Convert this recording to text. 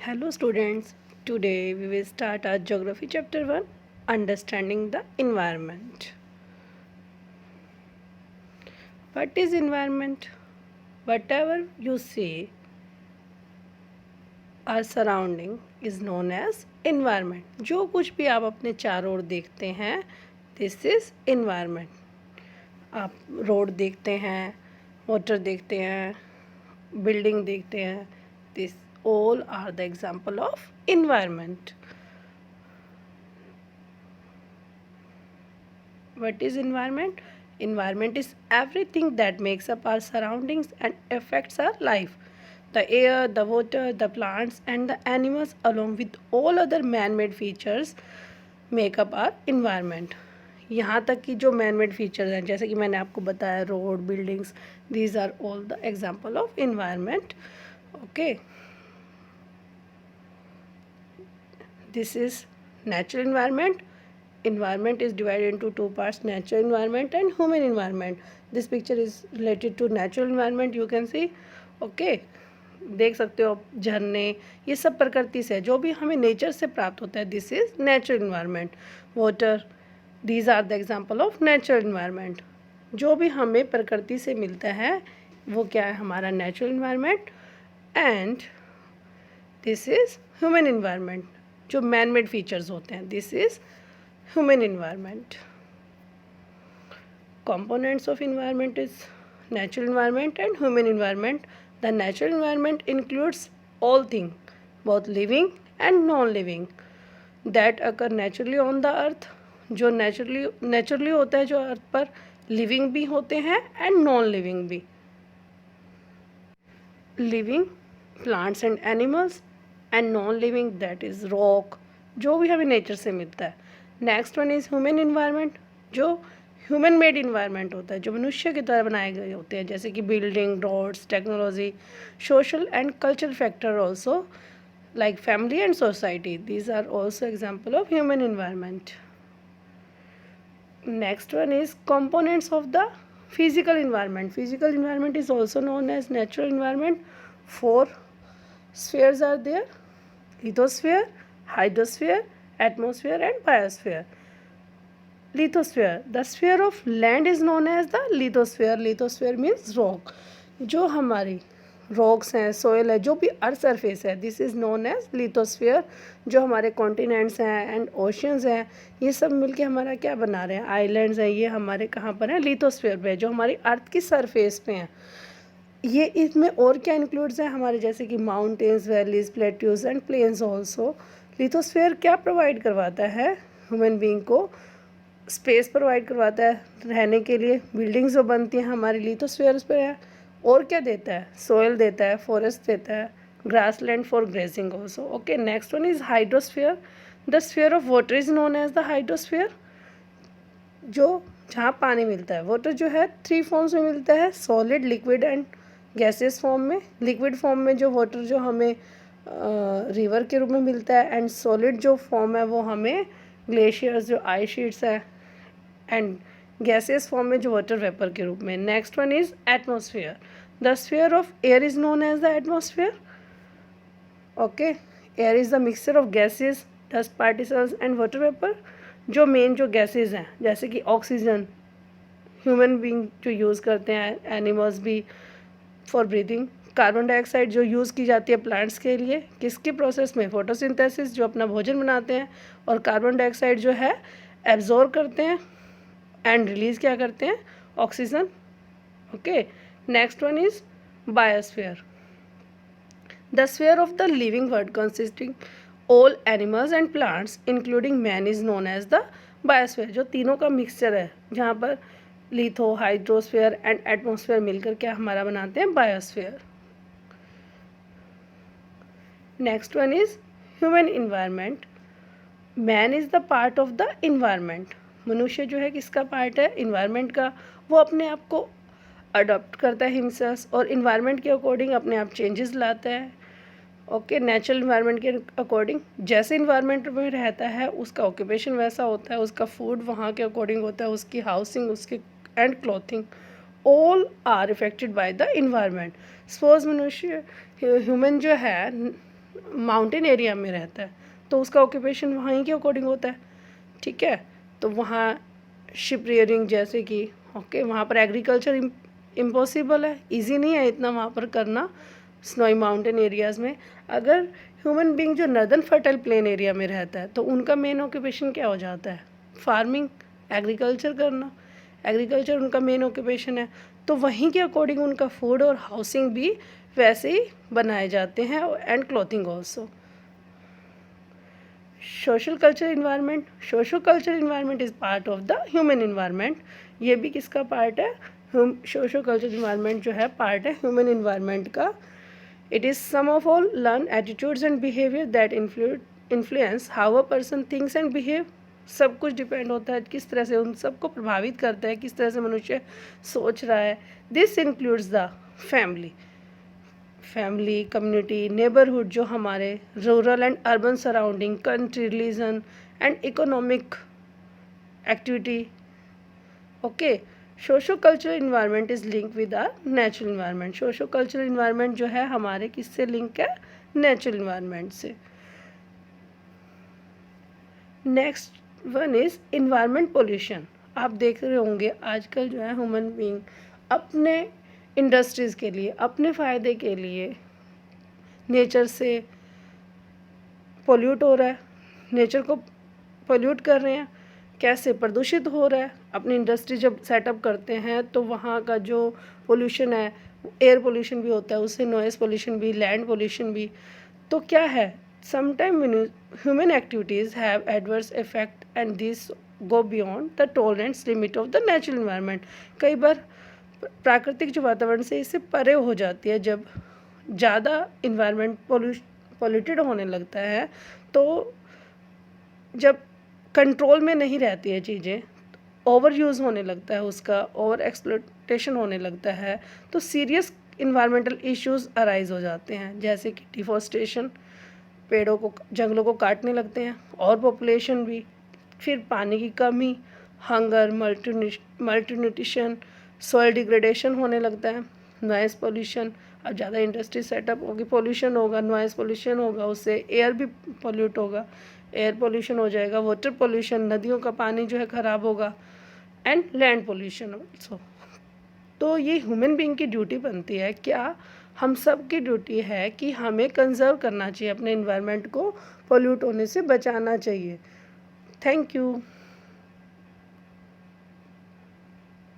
Hello students, today we will start our geography chapter 1, understanding the environment. What is environment? Whatever you see, our surrounding is known as environment. जो कुछ भी आप अपने चारों ओर देखते हैं, this is environment. आप रोड देखते हैं, वाटर देखते हैं, बिल्डिंग देखते हैं, this all are the example of environment. What is environment? Environment is everything that makes up our surroundings and affects our life. The air, the water, the plants and the animals along with all other man-made features make up our environment. यहाँ तक कि जो man-made features हैं, जैसे कि मैंने आपको बताया road, buildings, these are all the example of environment. Okay. This is natural environment. Environment is divided into two parts, natural environment and human environment. This picture is related to natural environment, you can see. Okay, देख सकते हो झरने, ये सब प्रकृति से जो भी हमें नेचर से प्राप्त होता है, this is natural environment. Water, these are the example of natural environment. जो भी हमें प्रकृति से मिलता है वो क्या है, हमारा natural environment. And this is human environment, जो मैन मेड फीचर्स होते हैं, this is human environment. Components of environment is natural environment and human environment. The natural environment includes all things, both living and non-living, that occur naturally on the earth. जो naturally होता है जो अर्थ पर, living भी होते हैं and non-living भी. Living plants and animals and non-living that is rock, जो भी हमें नेचर से मिलता है. Next one is human environment, जो ह्यूमन मेड इन्वायरमेंट होता है, जो मनुष्य के द्वारा बनाए गए होते हैं, जैसे कि building, roads, technology, social and cultural factor also like family and society. These are also example of human environment. Next one is components of the physical environment. Physical environment is also known as natural environment. 4 spheres are there: lithosphere, hydrosphere, atmosphere and biosphere. Lithosphere, the sphere of land is known as the lithosphere. Lithosphere means rock. जो हमारी rocks हैं, soil है, जो भी earth surface है, this is known as lithosphere. जो हमारे continents हैं एंड ओशंस हैं, ये सब मिलके हमारा क्या बना रहे हैं, आइलैंड्स हैं, ये हमारे कहाँ पर हैं, लिथोस्फीयर पे, जो हमारी अर्थ की सरफेस पे हैं. ये इसमें और क्या इंक्लूड्स हैं हमारे, जैसे कि mountains, valleys, plateaus and plains also. Lithosphere क्या प्रोवाइड करवाता है ह्यूमन बीइंग को, स्पेस प्रोवाइड करवाता है रहने के लिए. बिल्डिंग्स जो बनती हैं हमारी लिथोस्फीयर पर है. और क्या देता है, सोयल देता है, फॉरेस्ट देता है, grass land for grazing also. Okay, next one is hydrosphere. The sphere of water is known as the hydrosphere. जो जहाँ पानी मिलता है, वाटर जो है 3 फॉर्म्स में मिलता है, solid, liquid and gases form में. लिक्विड फॉर्म में जो वाटर जो हमें रिवर के रूप में मिलता है, एंड सॉलिड जो फॉर्म है वो हमें ग्लेशियर्स, जो आइस शीट्स है, एंड गैसेस फॉर्म में जो वाटर वेपर के रूप में. Next one is atmosphere. The sphere of air is known as the atmosphere. Okay, air is the mixture of gases, dust particles and water vapour. जो main जो gases हैं, जैसे कि ऑक्सीजन ह्यूमन बीइंग जो use करते हैं, animals भी for breathing. Carbon dioxide जो यूज़ की जाती है प्लांट्स के लिए, किसके प्रोसेस में, फोटोसिंथेसिस, जो अपना भोजन बनाते हैं, और कार्बन डाइऑक्साइड जो है एब्जॉर्ब करते हैं एंड रिलीज़ क्या करते हैं, oxygen. Okay, next one is biosphere. The sphere of the living world consisting all animals and plants including man is known as the biosphere. जो तीनों का मिक्सचर है, जहाँ पर लिथो, हाइड्रोस्फीयर एंड एटमॉस्फेयर मिलकर क्या हमारा बनाते हैं, biosphere. Next one is human environment. Man is the part of the environment. मनुष्य जो है किसका पार्ट है, इन्वायरमेंट का. वो अपने आप को अडॉप्ट करता है हिमसेल्फ, और इन्वायरमेंट के अकॉर्डिंग अपने आप चेंजेस लाता है. ओके, नेचुरल इन्वायरमेंट के अकॉर्डिंग जैसे इन्वायरमेंट में रहता है उसका ऑक्यूपेशन वैसा होता है, उसका फूड वहाँ के अकॉर्डिंग होता है, उसकी हाउसिंग, उसकी and clothing, all are effected by the environment. Suppose मनुष्य, ह्यूमन जो है माउंटेन एरिया में रहता है तो उसका ऑक्यूपेशन वहीं के अकॉर्डिंग होता है, ठीक है। तो वहाँ शिप रियरिंग जैसे कि ओके, वहाँ पर एग्रीकल्चर इम्पॉसिबल है, इजी नहीं है इतना वहाँ पर करना स्नोई माउंटेन एरियाज़ में। अगर ह्यूमन बीइंग जो नर्दर्न फर्टाइल प्लेन एरिया में रहता है तो उनका मेन ऑक्यूपेशन क्या हो जाता है, फार्मिंग, एग्रीकल्चर करना, एग्रीकल्चर उनका मेन ऑक्यूपेशन है। तो वहीं के अकॉर्डिंग उनका फूड और हाउसिंग भी वैसे ही बनाए जाते हैं and clothing also. Social culture environment is part of the human environment. ये भी किसका पार्ट है, सोशल कल्चर इन्वायरमेंट जो है पार्ट है ह्यूमन इन्वायरमेंट का। It is sum of all learn attitudes and behaviour that influence how a person thinks and behave. सब कुछ डिपेंड होता है किस तरह से, उन सबको प्रभावित करता है किस तरह से मनुष्य सोच रहा है। This includes the family, community, neighbourhood जो हमारे rural and urban surrounding, country, religion and economic activity. Okay, socio cultural environment is link with our natural environment. Socio cultural environment जो है हमारे किससे लिंक है, नेचुरल इन्वायरमेंट से। Next one is environment pollution. आप देख रहे होंगे आजकल जो है ह्यूमन बीइंग अपने इंडस्ट्रीज़ के लिए, अपने फ़ायदे के लिए नेचर से पोल्यूट हो रहा है, नेचर को पोल्यूट कर रहे हैं। कैसे प्रदूषित हो रहा है, अपनी इंडस्ट्री जब सेटअप करते हैं तो वहाँ का जो पोल्यूशन है, एयर पोल्यूशन भी होता है उससे, नॉइज़ पोल्यूशन भी, लैंड पोल्यूशन भी। तो क्या है, sometime human activities have adverse effect and this go beyond the tolerance limit of the natural environment. कई बार प्राकृतिक जो वातावरण से इससे परे हो जाती है, जब ज़्यादा इन्वायरमेंट पोल्यूटेड होने लगता है, तो जब कंट्रोल में नहीं रहती है चीज़ें, ओवर यूज़ होने लगता है उसका, ओवर एक्सप्लॉयटेशन होने लगता है, तो सीरियस इन्वायरमेंटल इश्यूज़ अराइज हो जाते हैं, जैसे कि डिफॉरेस्टेशन, पेड़ों को, जंगलों को काटने लगते हैं, और पॉपुलेशन भी, फिर पानी की कमी, हंगर, मल्टीन्यूट्रिशन, सॉइल डिग्रेडेशन होने लगता है, नॉइज़ पोल्यूशन। अब ज़्यादा इंडस्ट्री सेटअप होगी, पोल्यूशन होगा, नॉइज़ पोल्यूशन होगा, उससे एयर भी पोल्यूट होगा, एयर पोल्यूशन हो जाएगा, वाटर पोल्यूशन, नदियों का पानी जो है ख़राब होगा, एंड लैंड पोल्यूशन ऑल्सो। तो ये ह्यूमन बीइंग की ड्यूटी बनती है, क्या हम सब की ड्यूटी है कि हमें कंजर्व करना चाहिए, अपने इन्वायरमेंट को पोल्यूट होने से बचाना चाहिए। Thank you.